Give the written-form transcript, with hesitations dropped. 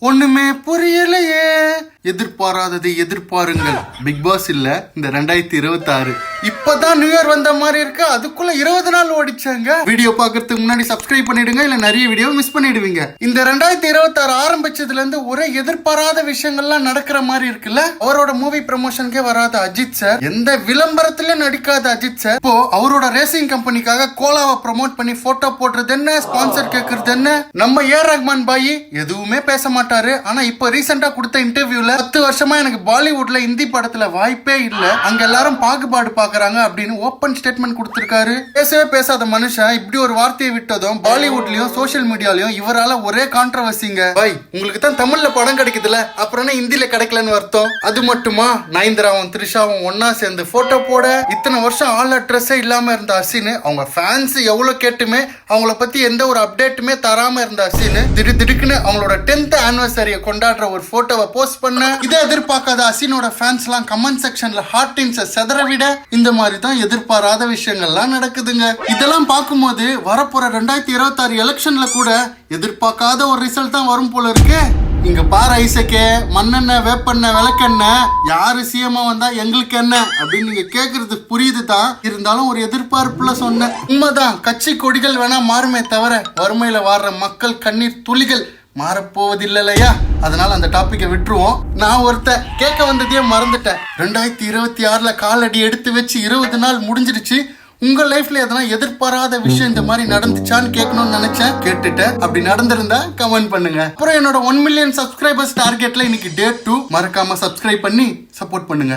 ஒண்ணுமே புரியலையே. எதிர்பாராததை எதிர்பாருங்கள். பிக் பாஸ் இல்ல இந்த 2026. இப்பதான் நியூ இயர் வந்த மாதிரி இருக்கு, அதுக்குள்ள 20 நாள் ஓடிச்சாங்க. வீடியோ பாக்குறதுக்கு முன்னாடி சப்ஸ்கிரைப் பண்ணிடுங்க, இல்ல நிறைய வீடியோ மிஸ் பண்ணிடுவீங்க. இந்த 2026 ஆரம்பிச்சதுல இருந்து ஒரே எதிர்பாராத விஷயங்கள்லாம் நடக்கிற மாதிரி இருக்குல்ல. அவரோட மூவி ப்ரமோஷனுக்கே வராத அஜித் சார், எந்த விளம்பரத்துல நடிக்காத அஜித் சார், இப்போ அவரோட ரேசிங் கம்பெனிக்காக கோலாவை ப்ரமோட் பண்ணி போட்டோ போடுறது என்ன, ஸ்பான்சர் கேக்குறது என்ன. நம்ம ஏஆர் ரஹ்மான் பாய் எதுவுமே பேச மாட்டாரு. ஆனா இப்ப ரீசெண்டா கொடுத்த இன்டர்வியூல 10 வருஷமா எனக்கு பாலிவுட்ல இந்தி படத்துல வாய்ப்பே இல்ல, அங்க எல்லாரும் பாகுபாடு பாக்குறாங்க அப்படின்னு ஓபன் ஸ்டேட்மெண்ட் கொடுத்திருக்காரு. பேசவே பேசாத மனுஷன் இப்படி ஒரு வார்த்தையை விட்டதும் பாலிவுட்லயும் சோசியல் மீடியாலயும் இவரால ஒரே கான்ட்ரவர்சிங்க. பாய் உங்களுக்கு தான் தமிழ்ல படம் கிடைக்குதுல, அப்புறம் என்ன இந்தியில கிடைக்கலன்னு அர்த்தம்? அது மட்டுமா, நயன்தாராவும் த்ரிஷாவும் ஒன்னா சேர்ந்து போட்டோ போட, இத்தனை வருஷம் ஆல் அட்ரஸே இல்லாம இருந்த அசின், அவங்க ஃபேன்ஸ் எவ்வளவு கேட்டுமே அவங்கள பத்தி எந்த ஒரு அப்டேட்டுமே தராம இருந்த அசின், திடுக்குன்னு அவங்களோட 10th ஆனிவர்சரியை கொண்டாடுற ஒரு போட்டோவை போஸ்ட் பண்ண, இதை எதிர்பார்க்காத அசினோட ஃபேன்ஸ் எல்லாம் கமெண்ட் செக்ஷன்ல ஹார்டின்ஸை செதற விட, இந்த மாதிரி தான் எதிர்பாராத விஷயங்கள்லாம் நடக்குதுங்க. இதெல்லாம் பார்க்கும்போது வரப்போற 2026 எலெக்ஷன்ல கூட எதிர்பார்க்காத ஒரு ரிசல்ட் தான் வரும் போல இருக்கு. இங்க பாரு ஐசக்கே, மண்ணெண்ணெய் வேப்பெண்ணெய் விளக்கெண்ணெய் யாரு சிஎம்மா வந்தா எங்களுக்கு என்ன அப்படின்னு நீங்க கேக்குறது புரியுது தான், இருந்தாலும் ஒரு எதிர்பார்ப்புல சொன்ன உண்மைதான். கட்சி கொடிகள் வேணா மாறுமே தவிர வறுமையில வாடுற மக்கள் கண்ணீர் துளிகள் மாறப்போவதில்லையா. அதனால அந்த டாபிக்கை விட்டுருவோம். நான் கேட்க வந்ததையே மறந்துட்டேன். 2026 காலடி எடுத்து வச்சு 20 நாள் முடிஞ்சிருச்சு. உங்க லைஃப்ல எதனா எதிர்பாராத விஷயம் இந்த மாதிரி நடந்துச்சான்னு கேட்கணும்னு நினைச்சேன், கேட்டுட்டேன். அப்படி நடந்திருந்தா கமெண்ட் பண்ணுங்க. அப்புறம் என்னோட 1 மில்லியன் சப்ஸ்கிரைபர்ஸ் டார்கெட்ல இன்னைக்கு டே 2. மறக்காம சப்ஸ்கிரைப் பண்ணி சப்போர்ட் பண்ணுங்க.